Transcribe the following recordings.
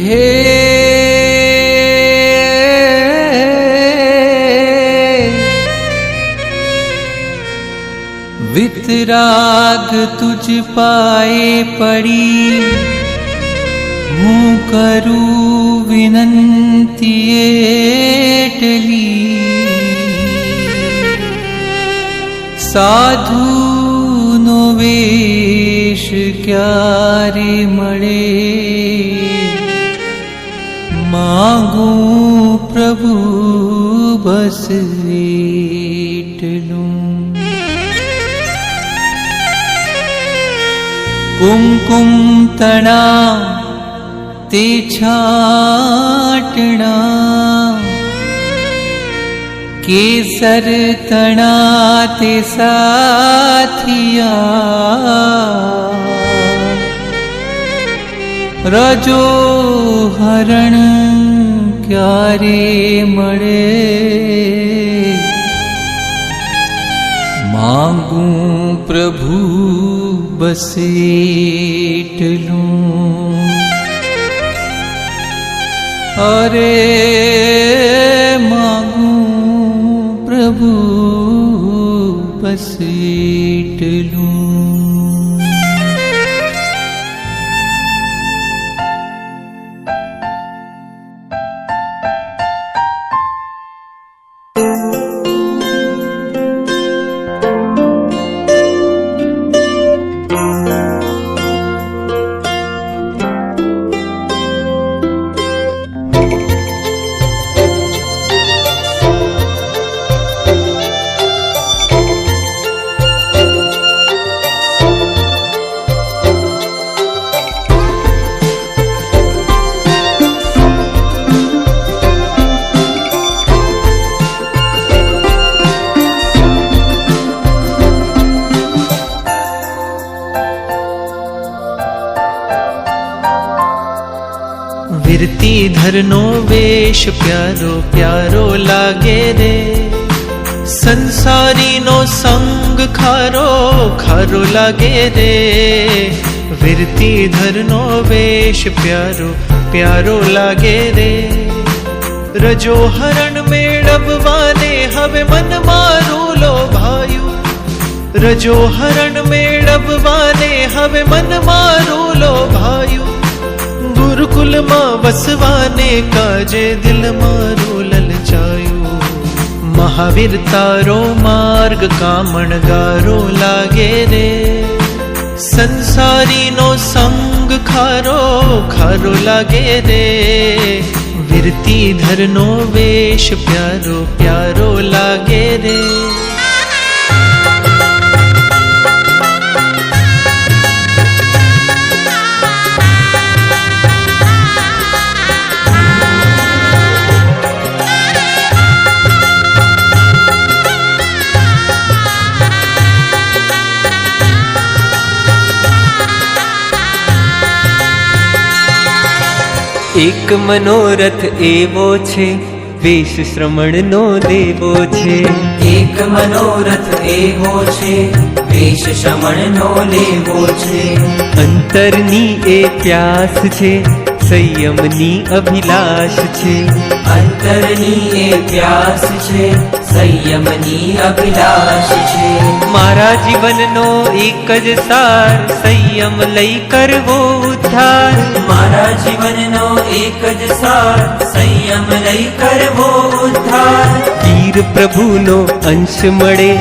હે વિતરાગ તુજ પાએ પડી હું કરું વિનંતી એટલી સાધુનો વેશ ક્યારે મળે માંગું પ્રભુ બસ એટલું કુમકુમ તણા તે છાટણા કેસર તણા તે સાથિયા રજો હરણ ક્યારે મળે માંગું પ્રભુ બસ એટલું અરે માંગું પ્રભુ બસ એટલું વિરતીધરનો વેશ પ્યારો પ્યારો લાગે રે સંસારીનો સંગ ખારો ખારો લાગે રે વિરતીધરનો વેશ પ્યારો પ્યારો લાગે રે રજો હરણ મેળવવાને હવે મન મારું લોભાયું રજો હરણ મેળવવાને હવે મન મારું લોભાયું ગુરુકુલમાં વસવાને કાજે દિલ મારું લલચાયું મહાવીર તારો માર્ગ કામણગારો લાગે રે સંસારીનો સંગ ખારો ખારો લાગે રે વિરતીધરનો વેશ પ્યારો પ્યારો લાગે રે એક મનોરથ એવો છે વેશ શ્રમણનો દેવો છે એક મનોરથ એવો છે વેશ શ્રમણનો લેવો છે અંતરની એ પ્યાસ છે સંયમની અભિલાષ છે અંતરની એ પ્યાસ છે સંયમની અભિલાષ છે મારા જીવનનો એક જ સાર સંયમ લઈ કરવો ઉદ્ધાર મારા જીવનનો એક જ સાર સંયમ લઈ કરવો ઉદ્ધાર વીર પ્રભુનો અંશ મળે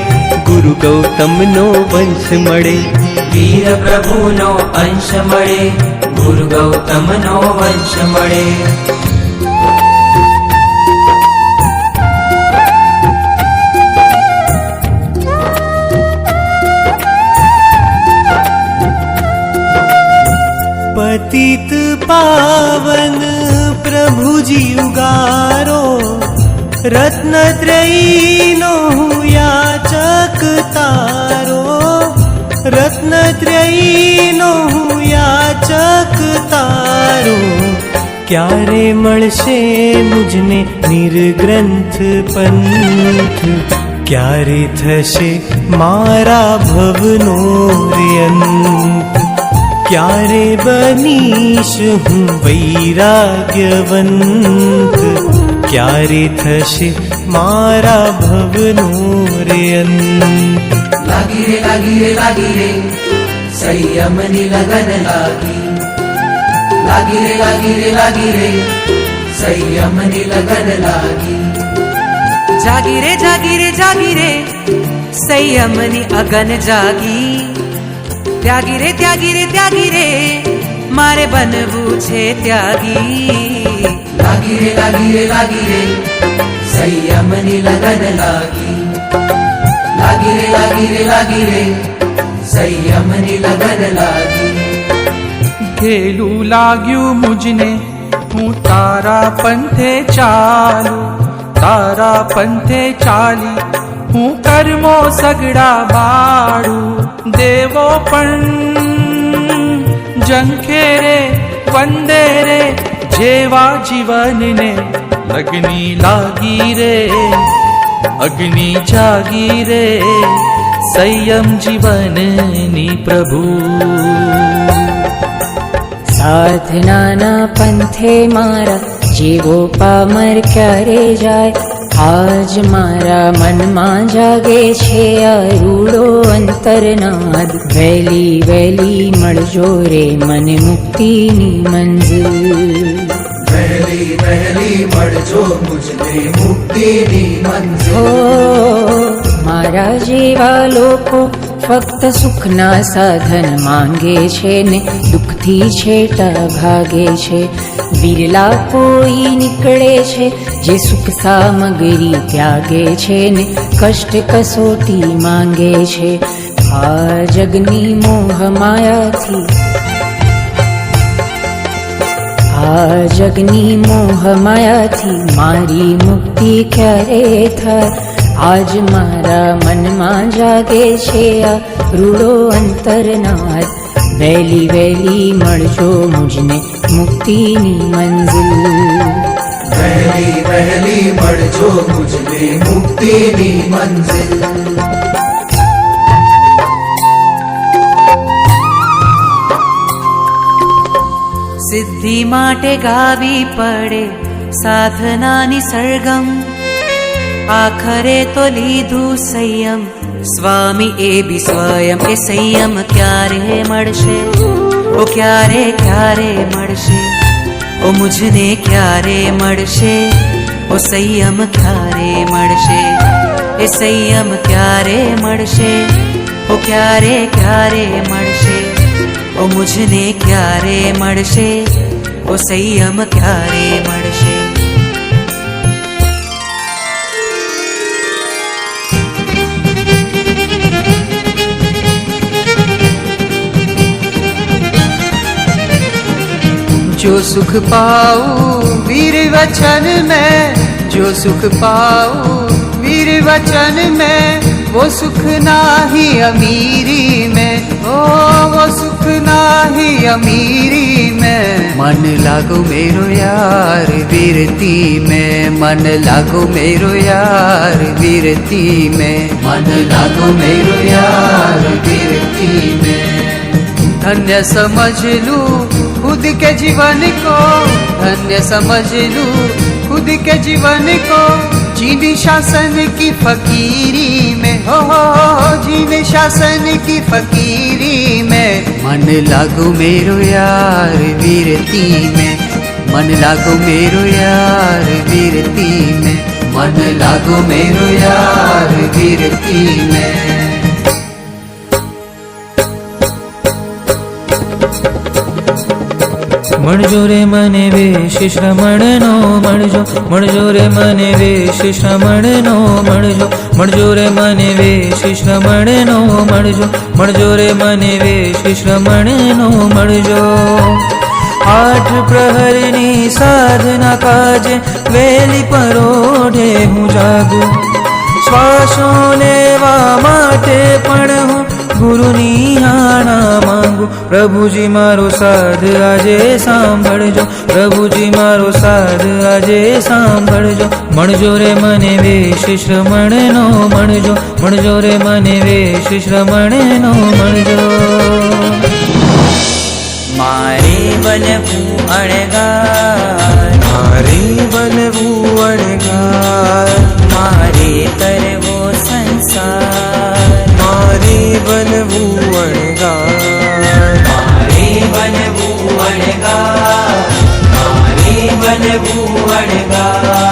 ગુરુ ગૌતમનો વંશ મળે વીર પ્રભુનો અંશ મળે ગુરુ ગૌતમનો વંશ મળે પતિત પાવન પ્રભુજી ઉગારો રત્નત્રયીનો હું યાચક તારો રત્નત્રયીનો હું યાચક તારો ક્યારે મળશે મુજને નિર્ગ્રંથ પંથ ક્યારે થશે મારા ભવનો અંત ક્યારે બનીશ હું વૈરાગ્યવંત, ક્યારે થશે મારા ભવનો રે અંત. લાગી રે લાગી રે લાગી રે સંયમની લગન લાગી. લાગી રે લાગી રે લાગી રે સંયમની લગન લાગી. જાગી રે જાગી રે જાગી રે સંયમની અગન જાગી. ત્યાગી રે ત્યાગી રે ત્યાગી રે મારે બનવું છે ત્યાગી. લાગી રે લાગી રે લાગી રે સંયમની લગન લાગી. લાગી રે લાગી રે લાગી રે સંયમની લગન લાગી. ઘેલું લાગ્યું મુજને હું તારા પંથે ચાલું, તારા પંથે ચાલી હું કર્મો સગડા બાળું. દેવો પણ જંખે રે વંદે રે જેવા જીવનને અગ્નિ લાગી રે, અગ્નિ જાગી રે સંયમ જીવનની પ્રભુ. સાધનાના પંથે મારા જેવો પામર ક્યારે જાય. આજ મારા મનમાં જાગે છે અરૂડો અંતરનાદ. વહેલી વહેલી મળજો રે મને મુક્તિની મંજિલ. વહેલી વહેલી મળજો મુજને મુક્તિની મંજિલ. હો મારા જેવા લોકો ફક્ત સુખના સાધન માંગે છે ને દુઃખથી છેટા ભાગે છે. વિરલા કોઈ નીકળે છે જે સુખ સામગ્રી ત્યાગે છે ને કષ્ટ કસોટી માંગે છે. આ જગની મોહ માયાથી, આ જગની મોહ માયાથી મારી મુક્તિ ક્યારે થાય. આજ મારા મનમાં જાગે છે આ રૂડો અંતરનાદ. વહેલી વહેલી મળજો મુજને મુક્તિની મંજિલ. વહેલી વહેલી મળજો મુજને મુક્તિની મંજિલ. સિદ્ધિ માટે ગાવી પડે સાધનાની સરગમ. આખરે તો લીધું સંયમ સ્વામી એ બી સ્વયં. એ સંયમ ક્યારે મળશે? ઓ ક્યારે ક્યારે મળશે? ઓ મુझને ક્યારે મળશે? ઓ સંયમ ક્યારે મળશે? એ સંયમ ક્યારે મળશે? ઓ ક્યારે ક્યારે મળશે? ઓ મુझને ક્યારે મળશે? ઓ સંયમ ક્યારે મળશે? जो सुख पाऊं वीर वचन में, जो सुख पाऊं वीर वचन में, वो सुख नाही अमीरी में. ओ वो सुख नाही अमीरी में. मन लागो मेरो यार वीरती में, मन लागो मेरो यार वीरती में, मन लागो मेरो यार वीरती में. धन्य समझ लूं खुद के जीवन को, धन्य समझ लूं खुद के जीवन को. जीन शासन की फकीरी में, हो जीन शासन की फकीरी में. मन लागो मेरो यार वीरती में, मन लागो मेरो यार वीरती में, मन लागो मेरो यार वीरती में. મળજો રે મને વેશ શ્રમણનો મળજો, મળજો રે મને વેશ શ્રમણનો મળજો, મળજો રે મને વેશ શ્રમણનો મળજો, મળજો રે મને વેશ શ્રમણનો મળજો. આઠ પ્રહરની સાધના કાજે વેલી પરોઢે હું જાગું. શ્વાસો લેવા માટે પણ હું ગુરુની આણા માંગુ. પ્રભુજી મારો સાધ આજે સાંભળજો, પ્રભુજી મારો સાધ આજે સાંભળજો. મળજો રે મને વેશ શ્રમણનો મળજો, મળજો રે મને વેશ શ્રમણનો મળજો. મારે બનવું અણગાર, મારે બનવું અણગાર, મારે તરવો સંસાર, મારે બનવું અણગાર, મારે બનવું અણગાર, મારે બનવું અણગાર.